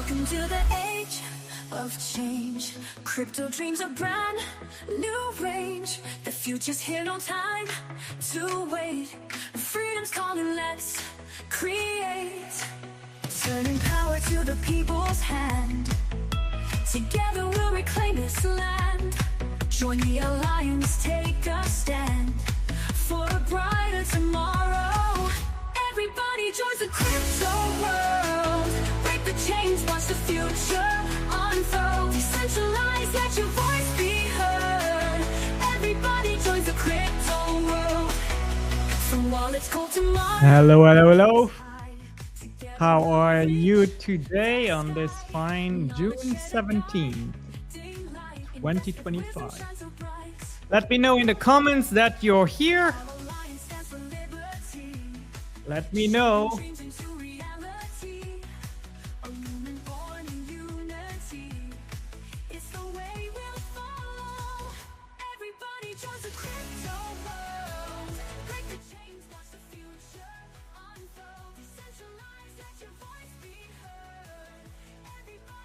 Welcome to the age of change. Crypto dreams a brand new range. The future's here, no time to wait. Freedom's calling, let's create. Turning power to the people's hand. Together we'll reclaim this land. Join the alliance, take a stand for a brighter tomorrow. Everybody joins the crypto world. Break the chains, watch the future unfold. Decentralize, let your voice be heard. Everybody joins the crypto world. From wallets cold to Mars. Hello. How are you today on this fine June 17th, 2025? Let me know in the comments that you're here. Let me know.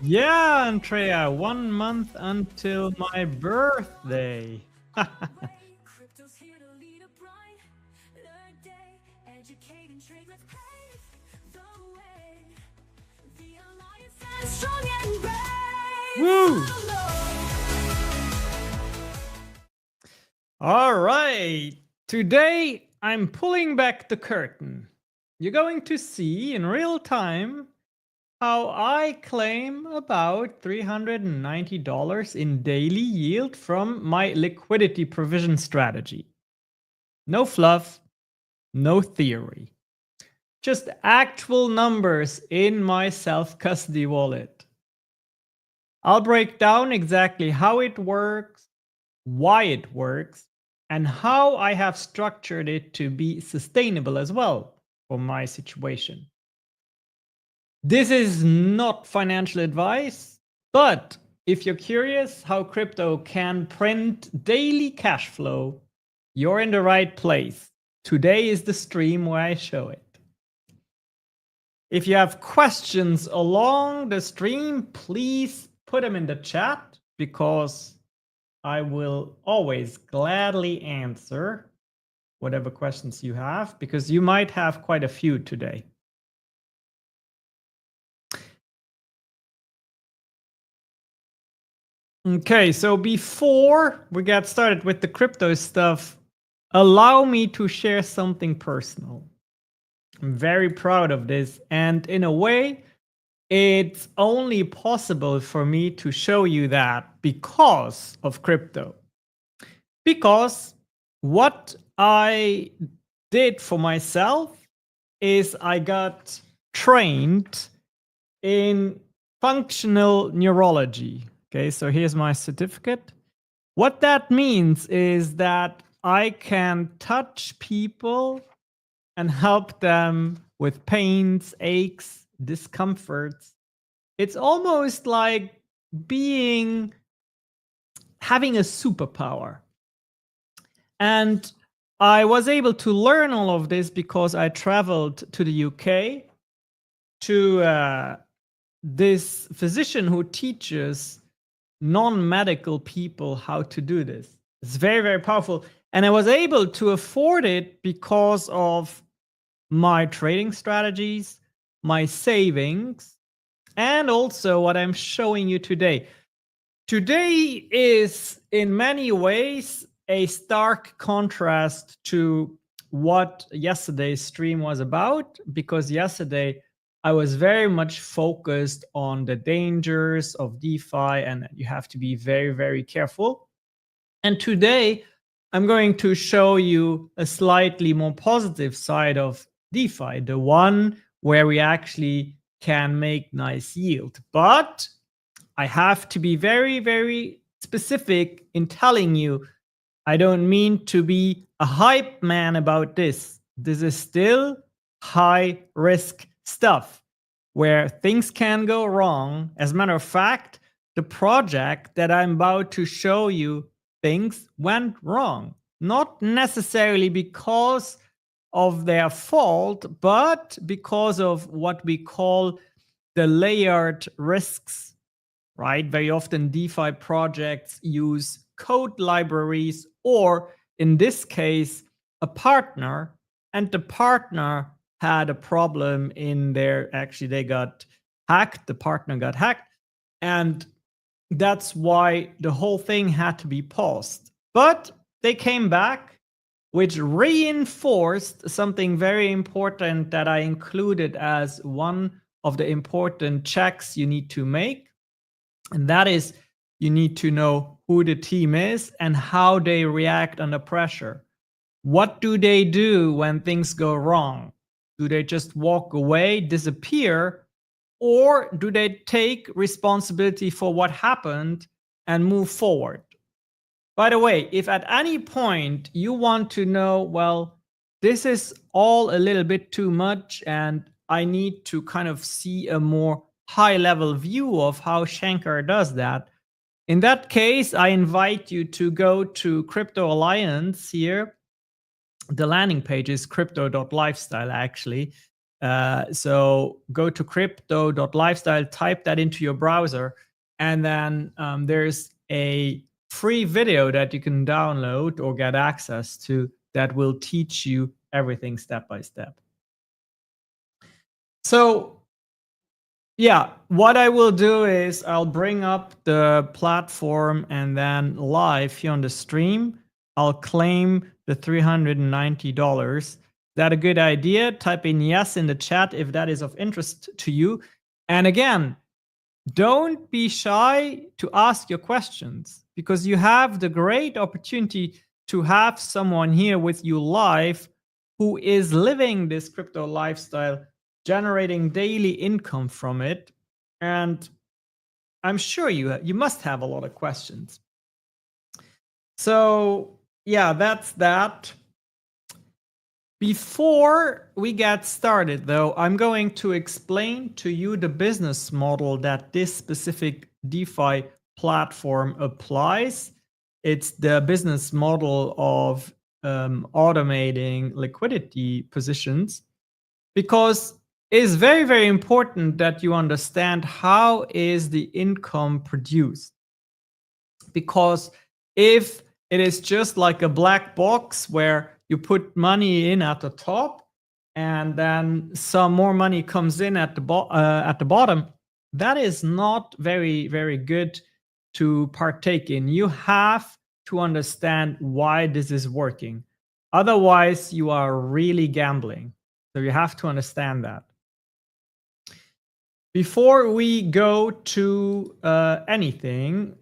Yeah, Andrea, 1 month until my birthday. Crypto's here to lead a brighter day. Educate and trade, let's pave the way. The alliance stands strong and brave. Woo! All right. Today, I'm pulling back the curtain. You're going to see in real time how I claim about $390 in daily yield from my liquidity provision strategy. No fluff, no theory. Just actual numbers in my self-custody wallet. I'll break down exactly how it works, why it works, and how I have structured it to be sustainable as well for my situation. This is not financial advice, but if you're curious how crypto can print daily cash flow, you're in the right place. Today is the stream where I show it. If you have questions along the stream, please put them in the chat because I will always gladly answer whatever questions you have, because you might have quite a few today. Okay, so before we get started with the crypto stuff, allow me to share something personal. I'm very proud of this, and in a way, it's only possible for me to show you that because of crypto. Because what I did for myself is I got trained in functional neurology. Okay, so here's my certificate. What that means is that I can touch people and help them with pains, aches, discomforts. It's almost like having a superpower. And I was able to learn all of this because I traveled to the UK to this physician who teaches non-medical people how to do this. It's very, very powerful. And I was able to afford it because of my trading strategies, my savings, and also what I'm showing you today. Today is in many ways a stark contrast to what yesterday's stream was about, because yesterday I was very much focused on the dangers of DeFi and you have to be very, very careful. And today I'm going to show you a slightly more positive side of DeFi, the one where we actually can make nice yield. But I have to be very, very specific in telling you, I don't mean to be a hype man about this. This is still high risk stuff where things can go wrong. As a matter of fact, the project that I'm about to show you, things went wrong. Not necessarily because of their fault, but because of what we call the layered risks, right? Very often DeFi projects use code libraries, or in this case, a partner, and the partner had a problem in their, actually they got hacked, the partner got hacked, and that's why the whole thing had to be paused. But they came back, which reinforced something very important that I included as one of the important checks you need to make. And that is, you need to know who the team is and how they react under pressure. What do they do when things go wrong? Do they just walk away, disappear, or do they take responsibility for what happened and move forward? By the way, if at any point you want to know, well, this is all a little bit too much and I need to kind of see a more high level view of how Shankar does that, in that case, I invite you to go to Crypto Alliance here. The landing page is crypto.lifestyle actually. So go to crypto.lifestyle, type that into your browser, and then there's a free video that you can download or get access to that will teach you everything step by step. So yeah, what I will do is I'll bring up the platform and then live here on the stream, I'll claim the $390. Is that a good idea? Type in yes in the chat if that is of interest to you. And again, don't be shy to ask your questions, because you have the great opportunity to have someone here with you live who is living this crypto lifestyle, generating daily income from it. And I'm sure you must have a lot of questions. So yeah, that's that. Before we get started though, I'm going to explain to you the business model that this specific DeFi platform applies. It's the business model of automating liquidity positions, because it's very, very important that you understand how is the income produced. Because if it is just like a black box where you put money in at the top and then some more money comes in at the bottom, that is not very, very good to partake in. You have to understand why this is working. Otherwise, you are really gambling. So you have to understand that. Before we go to anything,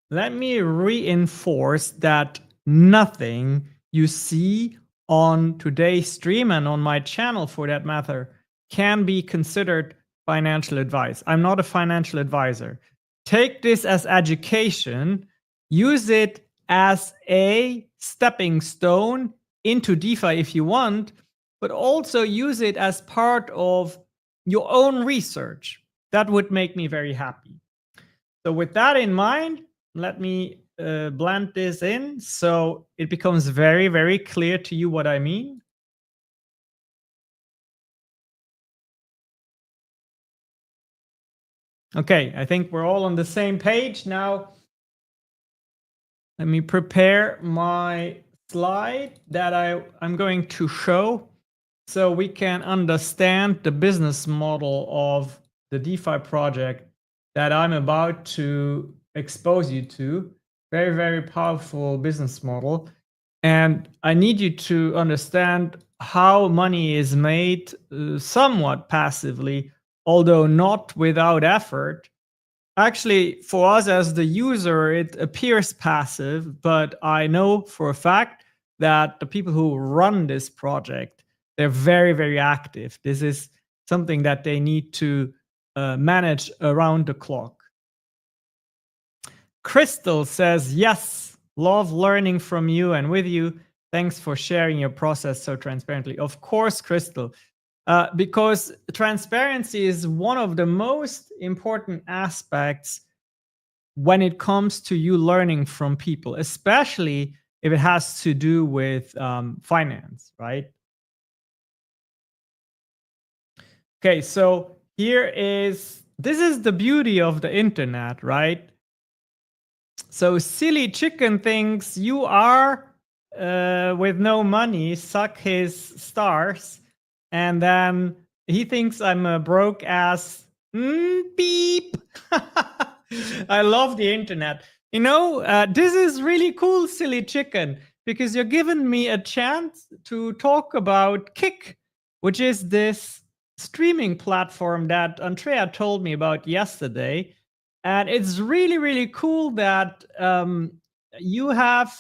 let me reinforce that nothing you see on today's stream and on my channel for that matter can be considered financial advice. I'm not a financial advisor. Take this as education, use it as a stepping stone into DeFi if you want, but also use it as part of your own research. That would make me very happy. So with that in mind, let me blend this in so it becomes very, very clear to you what I mean. Okay, I think we're all on the same page. Now, let me prepare my slide that I'm going to show so we can understand the business model of the DeFi project that I'm about to expose you to. Very, very powerful business model. And I need you to understand how money is made somewhat passively, although not without effort. Actually, for us as the user, it appears passive, but I know for a fact that the people who run this project, they're very, very active. This is something that they need to manage around the clock. Crystal says, yes, love learning from you and with you. Thanks for sharing your process so transparently. Of course, Crystal, because transparency is one of the most important aspects when it comes to you learning from people, especially if it has to do with finance, right? Okay, so this is the beauty of the internet, right? So silly chicken thinks you are with no money, suck his stars, and then he thinks I'm a broke ass beep. I love the internet. You know, this is really cool, silly chicken, because you're giving me a chance to talk about Kick, which is this streaming platform that Andrea told me about yesterday. And it's really, really cool that you have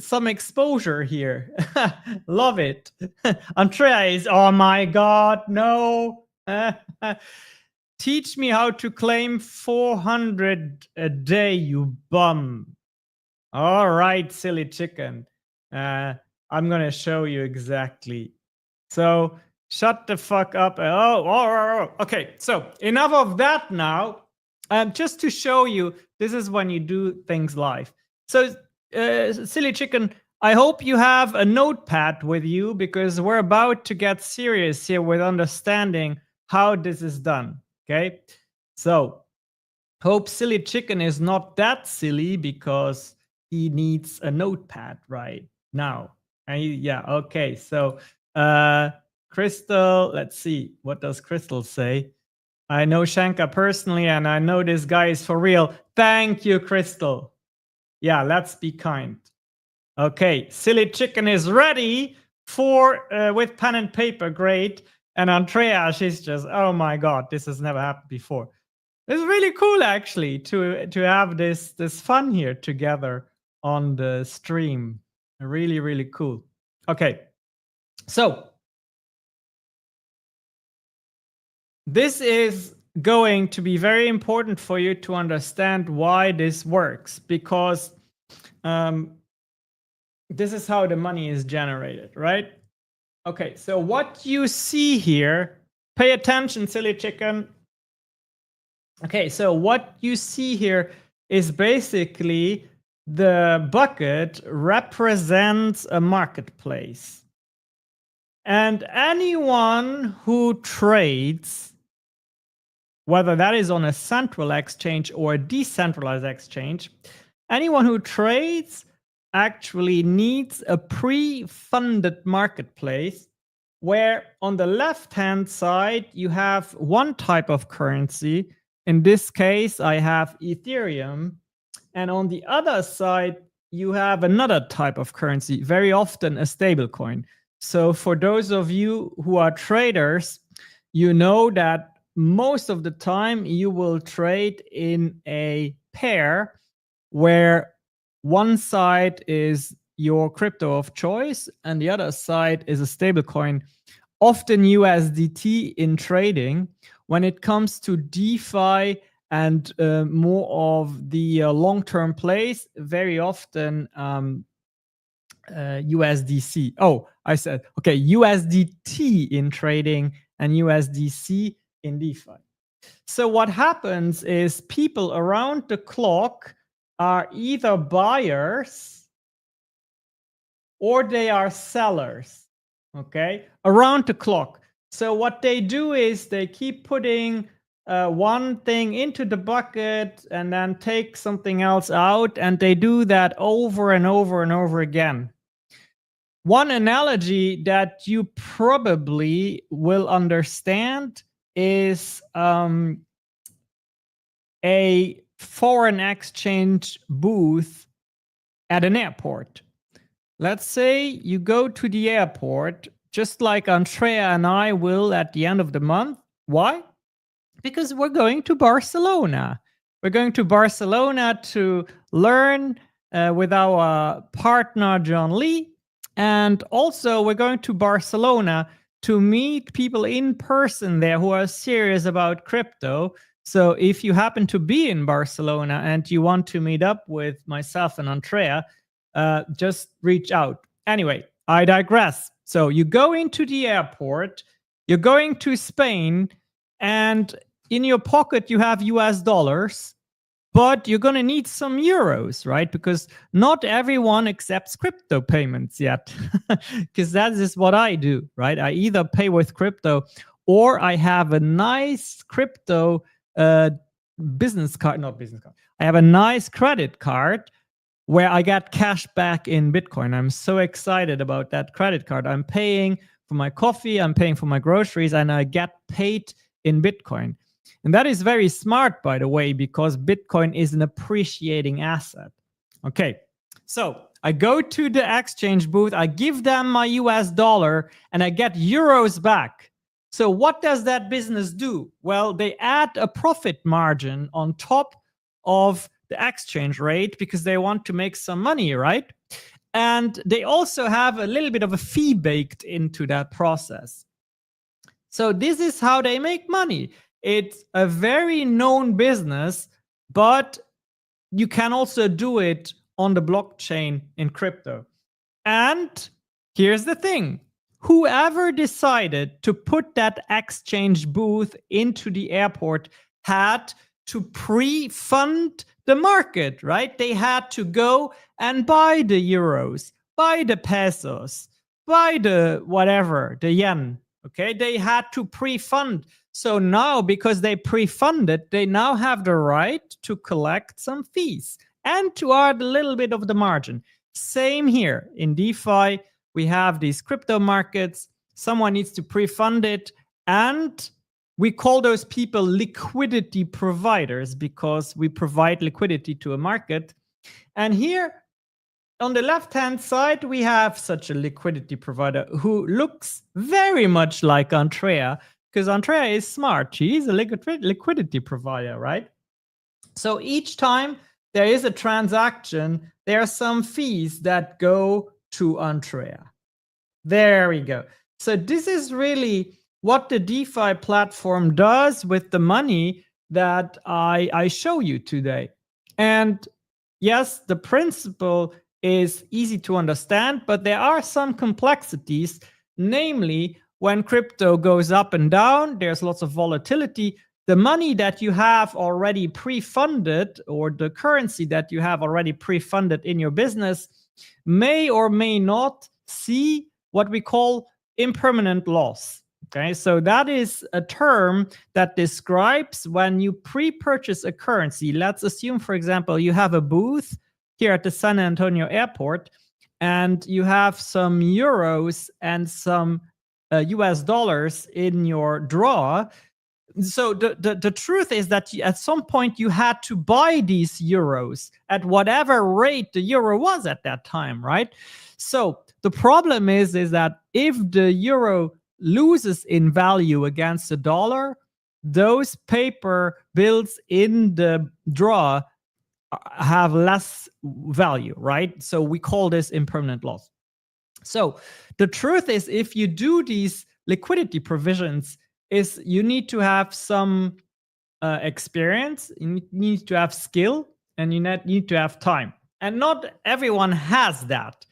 some exposure here. Love it. Andrea is, oh my God, no. Teach me how to claim 400 a day, you bum. All right, silly chicken. I'm going to show you exactly. So shut the fuck up. Oh, okay. So enough of that now. Just to show you, this is when you do things live. So, silly chicken, I hope you have a notepad with you because we're about to get serious here with understanding how this is done. Okay. So, hope silly chicken is not that silly because he needs a notepad right now. And yeah, okay. So, Crystal, let's see. What does Crystal say? I know Shankar personally, and I know this guy is for real. Thank you, Crystal. Yeah, let's be kind. Okay, silly chicken is ready for with pen and paper. Great. And Andrea, she's just, oh my God, this has never happened before. It's really cool, actually, to have this fun here together on the stream. Really, really cool. Okay, so this is going to be very important for you to understand why this works, because this is how the money is generated, right? Okay, so what you see here, pay attention, silly chicken. Okay, so what you see here is basically the bucket represents a marketplace. And anyone who trades, whether that is on a central exchange or a decentralized exchange, anyone who trades actually needs a pre-funded marketplace where on the left-hand side, you have one type of currency. In this case, I have Ethereum. And on the other side, you have another type of currency, very often a stablecoin. So for those of you who are traders, you know that most of the time you will trade in a pair where one side is your crypto of choice and the other side is a stablecoin, often USDT in trading. When it comes to DeFi and more of the long-term plays, very often USDC. Oh, I said, okay, USDT in trading and USDC in DeFi. So what happens is people around the clock are either buyers or they are sellers, okay, around the clock. So what they do is they keep putting one thing into the bucket and then take something else out, and they do that over and over and over again. One analogy that you probably will understand is a foreign exchange booth at an airport. Let's say you go to the airport, just like Andrea and I will at the end of the month. Why? Because we're going to Barcelona. We're going to Barcelona to learn with our partner, John Lee. And also, we're going to Barcelona to meet people in person there who are serious about crypto. So if you happen to be in Barcelona and you want to meet up with myself and Andrea, just reach out. Anyway, I digress. So you go into the airport, you're going to Spain, and in your pocket you have US dollars, but you're going to need some euros, right? Because not everyone accepts crypto payments yet. Because that is what I do, right? I either pay with crypto or I have a nice crypto business card, not business card. I have a nice credit card where I get cash back in Bitcoin. I'm so excited about that credit card. I'm paying for my coffee, I'm paying for my groceries, and I get paid in Bitcoin. And that is very smart, by the way, because Bitcoin is an appreciating asset. Okay, so I go to the exchange booth, I give them my US dollar, and I get euros back. So what does that business do? Well, they add a profit margin on top of the exchange rate because they want to make some money, right? And they also have a little bit of a fee baked into that process. So this is how they make money. It's a very known business, but you can also do it on the blockchain in crypto. And here's the thing. Whoever decided to put that exchange booth into the airport had to pre-fund the market, right? They had to go and buy the euros, buy the pesos, buy the whatever, the yen, okay? They had to pre-fund. So now, because they pre-funded, they now have the right to collect some fees and to add a little bit of the margin. Same here in DeFi, we have these crypto markets. Someone needs to pre-fund it, and we call those people liquidity providers because we provide liquidity to a market. And here on the left-hand side, we have such a liquidity provider who looks very much like Andrea, because Andrea is smart. She's a liquidity provider, right? So each time there is a transaction, there are some fees that go to Andrea. There we go. So this is really what the DeFi platform does with the money that I show you today. And yes, the principle is easy to understand, but there are some complexities, namely when crypto goes up and down, there's lots of volatility. The money that you have already pre-funded, or the currency that you have already pre-funded in your business, may or may not see what we call impermanent loss. Okay, so that is a term that describes when you pre-purchase a currency. Let's assume, for example, you have a booth here at the San Antonio airport, and you have some euros and some US dollars in your drawer. So the truth is that at some point you had to buy these euros at whatever rate the euro was at that time, right? So the problem is that if the euro loses in value against the dollar, those paper bills in the drawer have less value, right? So we call this impermanent loss. So the truth is, if you do these liquidity provisions, is you need to have some experience, you need to have skill, and you need to have time. And not everyone has that,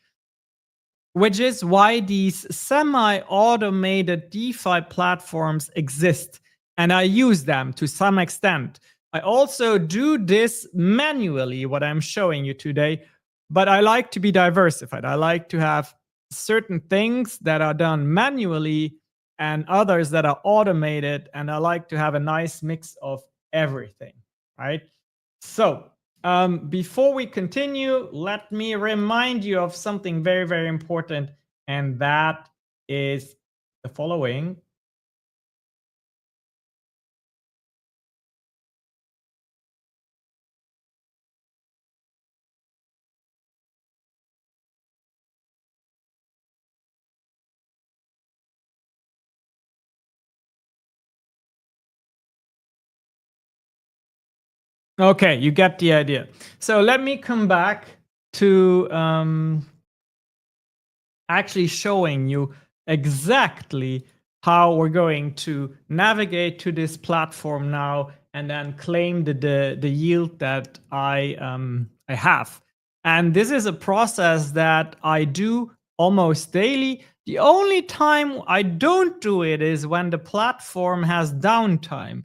which is why these semi-automated DeFi platforms exist. And I use them to some extent. I also do this manually, what I'm showing you today, but I like to be diversified. I like to have certain things that are done manually and others that are automated, and I like to have a nice mix of everything, right? So before we continue, let me remind you of something very, very important, and that is the following. Okay, you get the idea. So let me come back to actually showing you exactly how we're going to navigate to this platform now and then claim the yield that I have. And this is a process that I do almost daily. The only time I don't do it is when the platform has downtime.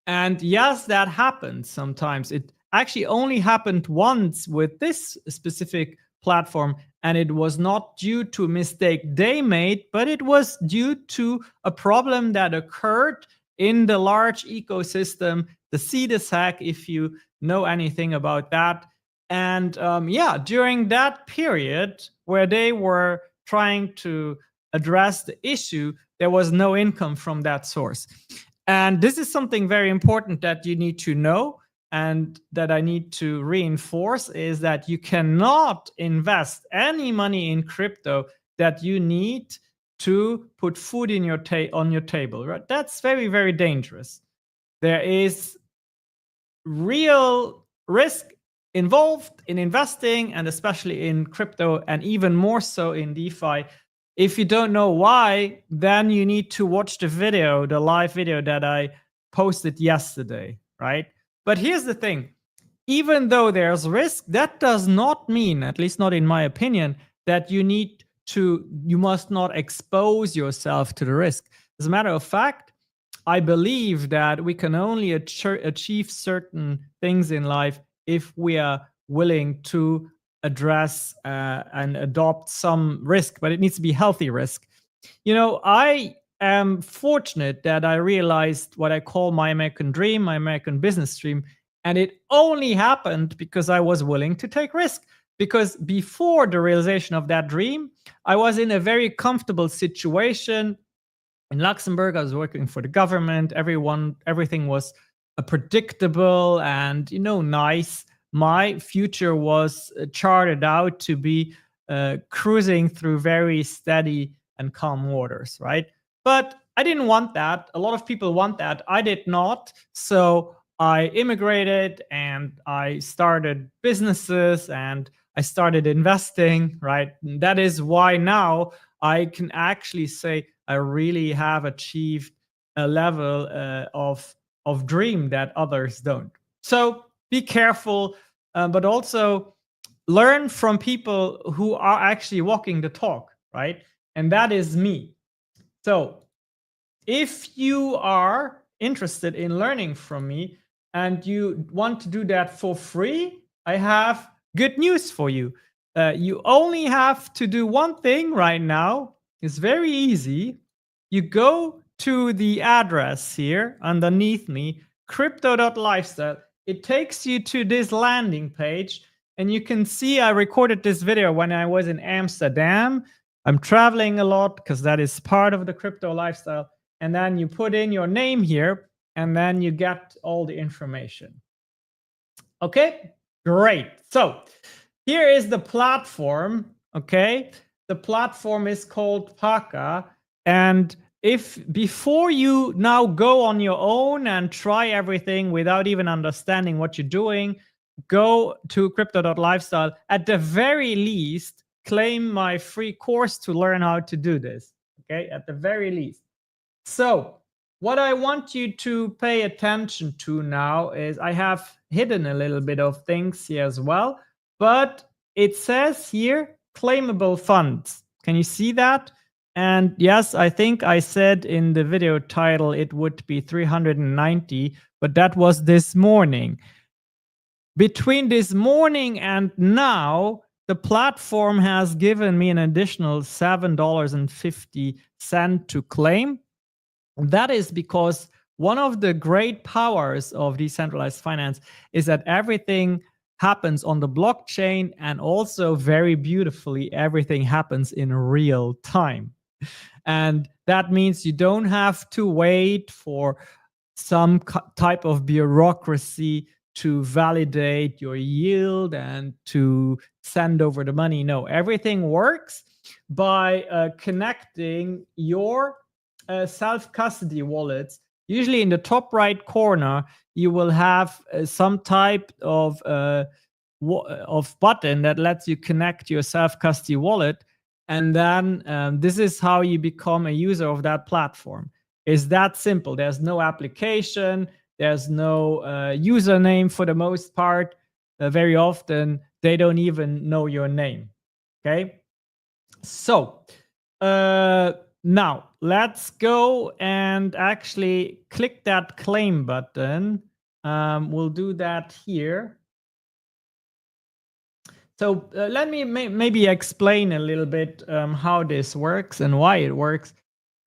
And yes, that happens sometimes. It actually only happened once with this specific platform, and it was not due to a mistake they made, but it was due to a problem that occurred in the large ecosystem, the Cetus hack, if you know anything about that. And yeah, during that period where they were trying to address the issue, there was no income from that source. And this is something very important that you need to know and that I need to reinforce, is that you cannot invest any money in crypto that you need to put food in your on your table, right? That's very, very dangerous. There is real risk involved in investing, and especially in crypto, and even more so in DeFi. If you don't know why, then you need to watch the video, the live video that I posted yesterday, right? But here's the thing. Even though there's risk, that does not mean, at least not in my opinion, that you must not expose yourself to the risk. As a matter of fact, I believe that we can only achieve certain things in life if we are willing to address and adopt some risk, but it needs to be healthy risk. You know, I am fortunate that I realized what I call my American dream, my American business dream, and it only happened because I was willing to take risk. Because before the realization of that dream, I was in a very comfortable situation in Luxembourg. I was working for the government. Everything was predictable and, nice. My future was charted out to be cruising through very steady and calm waters, right? But I didn't want that. A lot of people want that. I did not. So I immigrated and I started businesses and I started investing, right? And that is why now I can actually say I really have achieved a level of dream that others don't. So be careful, but also learn from people who are actually walking the talk, right? And that is me. So if you are interested in learning from me and you want to do that for free, I have good news for you. You only have to do one thing right now. It's very easy. You go to the address here underneath me, crypto.lifestyle. It takes you to this landing page, and you can see I recorded this video when I was in Amsterdam. I'm traveling a lot because that is part of the crypto lifestyle. And then you put in your name here, and then you get all the information. Okay, great. So here is the platform, okay? The platform is called Paka. And if before you now go on your own and try everything without even understanding what you're doing, go to crypto.lifestyle. At the very least, claim my free course to learn how to do this, okay? At the very least. So what I want you to pay attention to now is I have hidden a little bit of things here as well, but it says here claimable funds. Can you see that? And yes, I think I said in the video title it would be 390, but that was this morning. Between this morning and now, the platform has given me an additional $7.50 to claim. That is because one of the great powers of decentralized finance is that everything happens on the blockchain, and also very beautifully, everything happens in real time. And that means you don't have to wait for some type of bureaucracy to validate your yield and to send over the money. No, everything works by connecting your self-custody wallets. Usually in the top right corner, you will have some type of button that lets you connect your self-custody wallet. And then this is how you become a user of that platform. It's that simple. There's no application. There's no username for the most part. Very often, they don't even know your name. Okay? So now let's go and actually click that claim button. We'll do that here. So let me maybe explain a little bit how this works and why it works.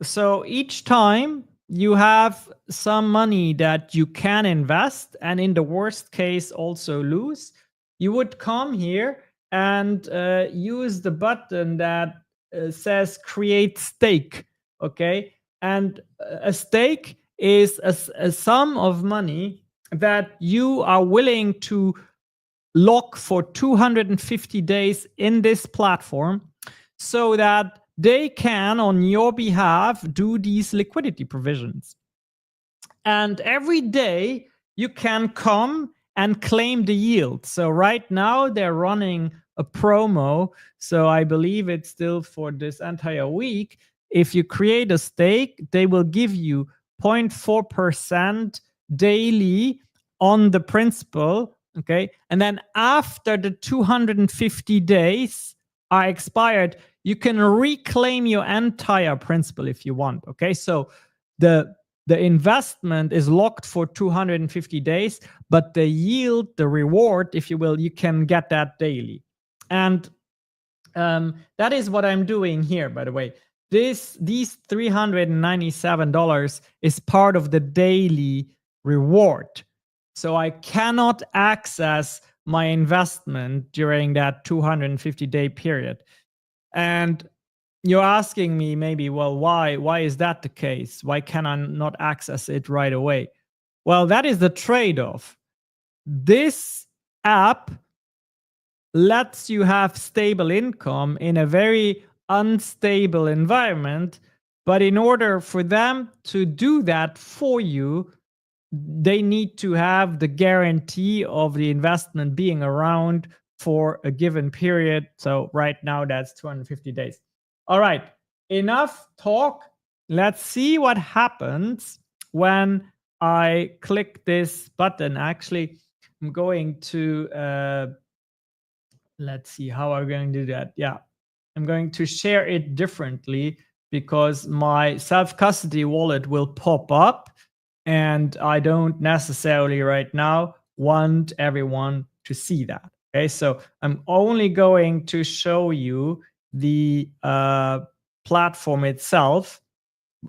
So each time you have some money that you can invest, and in the worst case also lose, you would come here and use the button that says create stake. Okay, and a stake is a sum of money that you are willing to lock for 250 days in this platform so that they can, on your behalf, do these liquidity provisions. And every day you can come and claim the yield. So right now they're running a promo. So I believe it's still for this entire week. If you create a stake, they will give you 0.4% daily on the principal. Okay. And then after the 250 days are expired, you can reclaim your entire principal if you want. Okay. So the investment is locked for 250 days, but the yield, the reward, if you will, you can get that daily. And that is what I'm doing here, by the way. These $397 is part of the daily reward. So I cannot access my investment during that 250-day period. And you're asking me maybe, well, why is that the case? Why can I not access it right away? Well, that is the trade-off. This app lets you have stable income in a very unstable environment, but in order for them to do that for you, they need to have the guarantee of the investment being around for a given period. So right now that's 250 days. All right, enough talk. Let's see what happens when I click this button. Actually, I'm going to, let's see how I'm going to do that. Yeah, I'm going to share it differently because my self-custody wallet will pop up and I don't necessarily right now want everyone to see that. Okay, so I'm only going to show you the platform itself,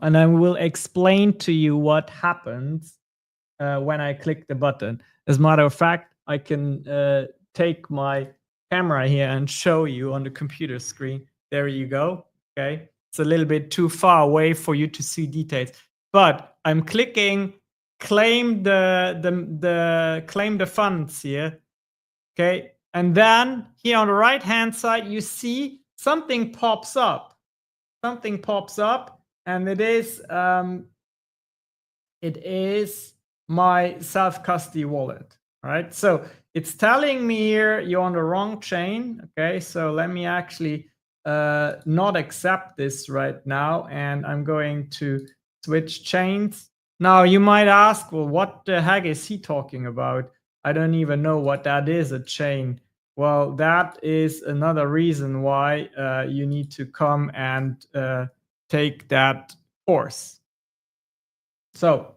and I will explain to you what happens when I click the button. As a matter of fact, I can take my camera here and show you on the computer screen. There you go. Okay, it's a little bit too far away for you to see details, but I'm clicking claim the funds here. Okay, and then here on the right hand side you see something pops up. Something pops up, and it is my self-custody wallet. All right, so it's telling me here you're on the wrong chain. Okay, so let me actually not accept this right now, and I'm going to switch chains. Now you might ask, well, what the heck is he talking about? I don't even know what that is, a chain. Well, that is another reason why you need to come and take that course. So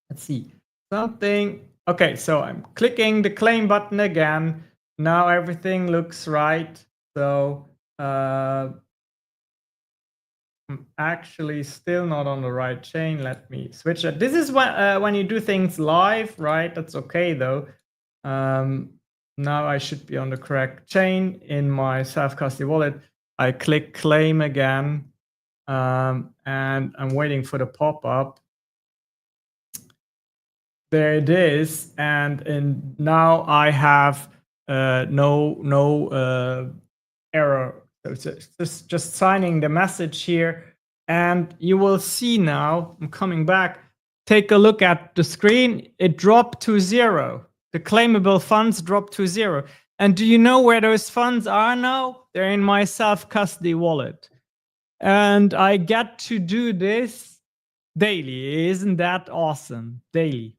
let's see something. Okay, so I'm clicking the claim button again. Now everything looks right. So I'm actually still not on the right chain. Let me switch it. This is when you do things live, right? That's okay though. Now I should be on the correct chain in my self-custody wallet. I click claim again, and I'm waiting for the pop-up. There it is, and now I have no error. So it's just signing the message here, and you will see now. I'm coming back. Take a look at the screen. It dropped to 0. The claimable funds dropped to 0. And do you know where those funds are now? They're in my self-custody wallet, and I get to do this daily. Isn't that awesome? Daily.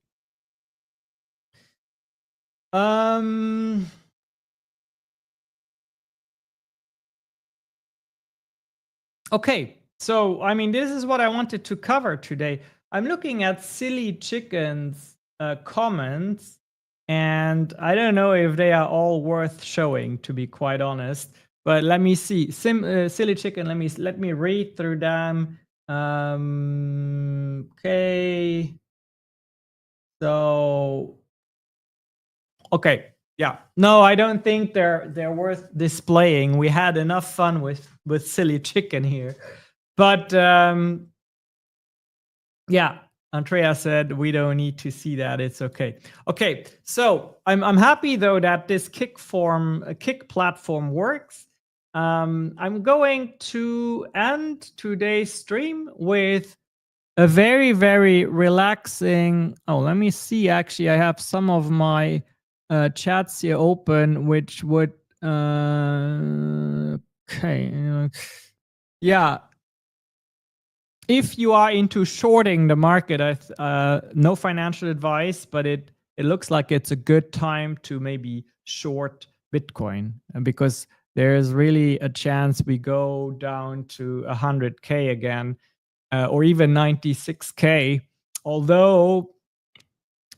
Okay, so I mean, this is what I wanted to cover today. I'm looking at Silly Chicken's comments, And I don't know if they are all worth showing, to be quite honest. But let me see. Silly Chicken. Let me read through them. Okay. So, okay. Yeah. No, I don't think they're worth displaying. We had enough fun with Silly Chicken here. But yeah, Andrea said we don't need to see that. It's okay. Okay, so I'm happy though that this kick platform works. I'm going to end today's stream with a very, very relaxing. Oh, let me see. Actually, I have some of my chats here open, which would. Okay. Yeah. If you are into shorting the market, no financial advice, but it looks like it's a good time to maybe short Bitcoin, because there's really a chance we go down to 100K again, or even 96K. Although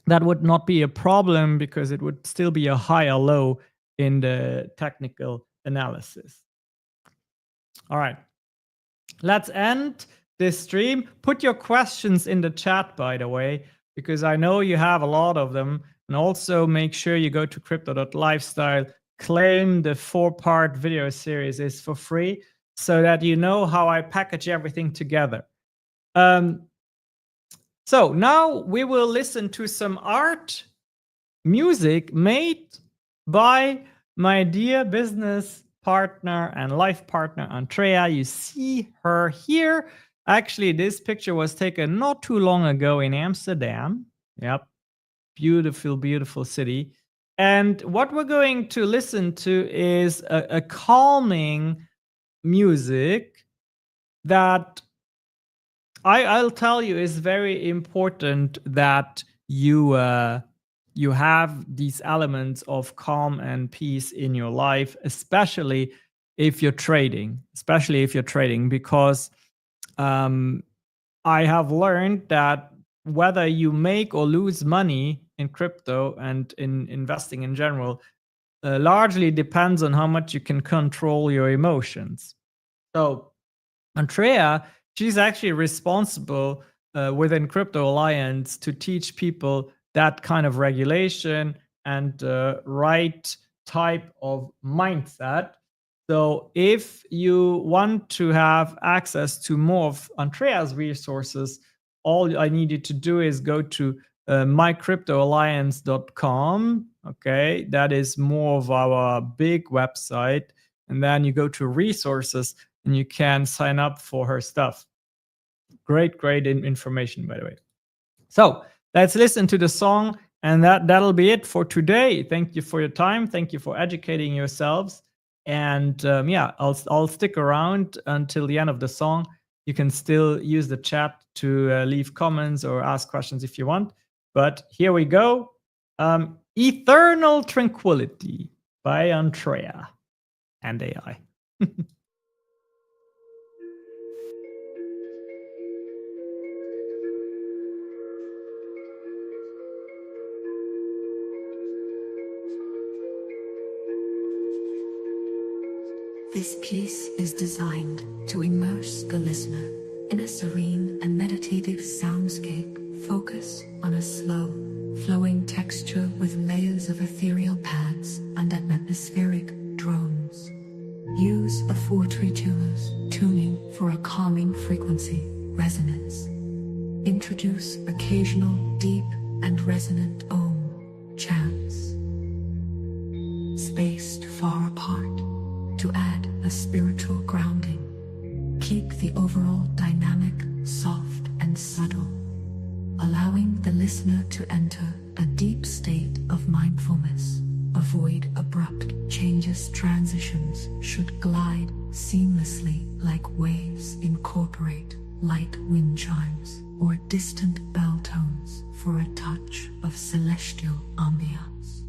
that would not be a problem because it would still be a higher low in the technical analysis. All right, let's end this stream. Put your questions in the chat, by the way, because I know you have a lot of them. And also make sure you go to crypto.lifestyle, claim the 4-part video series is for free so that you know how I package everything together. So now we will listen to some art music made by my dear business partner and life partner, Andrea. You see her here. Actually, this picture was taken not too long ago in Amsterdam. Yep. Beautiful, beautiful city. And what we're going to listen to is a calming music that I'll tell you is very important that you have these elements of calm and peace in your life, especially if you're trading, because I have learned that whether you make or lose money in crypto and in investing in general largely depends on how much you can control your emotions. So Andrea, she's actually responsible within Crypto Alliance to teach people that kind of regulation and right type of mindset. So if you want to have access to more of Andrea's resources, all I need you to do is go to mycryptoalliance.com. Okay, that is more of our big website. And then you go to resources and you can sign up for her stuff. Great information, by the way. So let's listen to the song, and that'll be it for today. Thank you for your time. Thank you for educating yourselves. And yeah, I'll stick around until the end of the song. You can still use the chat to leave comments or ask questions if you want. But here we go. Eternal Tranquility by Andrea and AI. This piece is designed to immerse the listener in a serene and meditative soundscape. Focus on a slow, flowing texture with layers of ethereal pads and atmospheric drones. Use a 4-tree tuning for a calming frequency resonance. Introduce occasional deep and resonant chants, spaced far apart, to add a spiritual grounding. Keep the overall dynamic soft and subtle, allowing the listener to enter a deep state of mindfulness. Avoid abrupt changes. Transitions should glide seamlessly like waves. Incorporate light wind chimes or distant bell tones for a touch of celestial ambiance.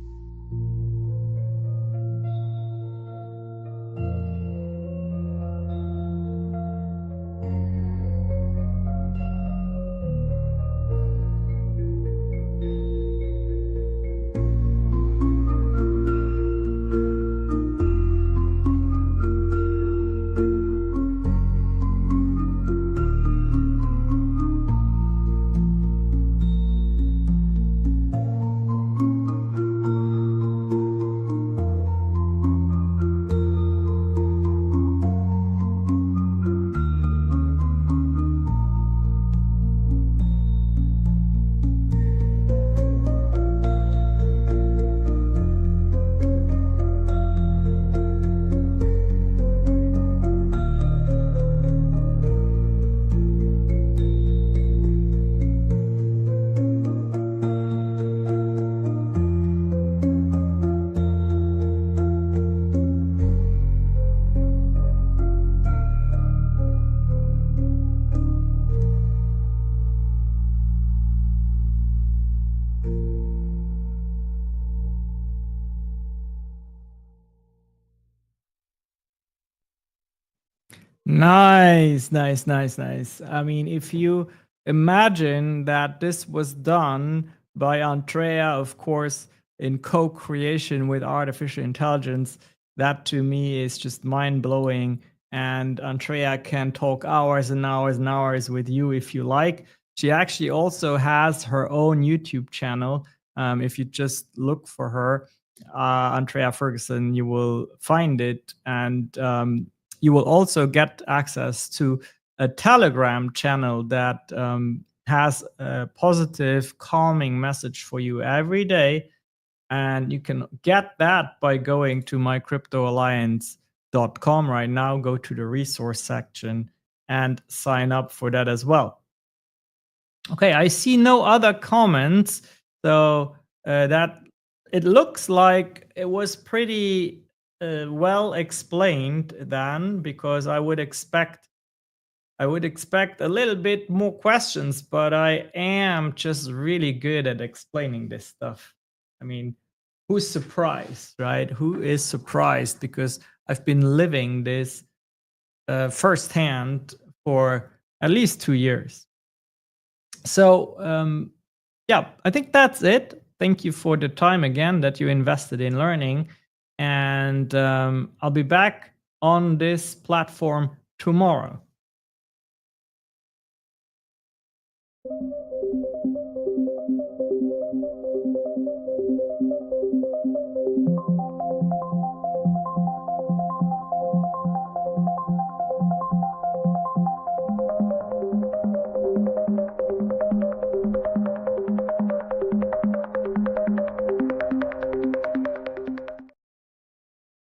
Nice, nice, nice, nice. I mean, if you imagine that this was done by Andrea, of course, in co-creation with artificial intelligence, that to me is just mind-blowing. And Andrea can talk hours and hours and hours with you if you like. She actually also has her own YouTube channel. If you just look for her, Andrea Ferguson, you will find it. And you will also get access to a Telegram channel that has a positive, calming message for you every day. And you can get that by going to mycryptoalliance.com right now. Go to the resource section and sign up for that as well. Okay, I see no other comments. So that it looks like it was pretty well explained then, because I would expect a little bit more questions, but I am just really good at explaining this stuff. I mean, who's surprised, right? Who is surprised? Because I've been living this firsthand for at least 2 years. So yeah, I think that's it. Thank you for the time again that you invested in learning. And I'll be back on this platform tomorrow.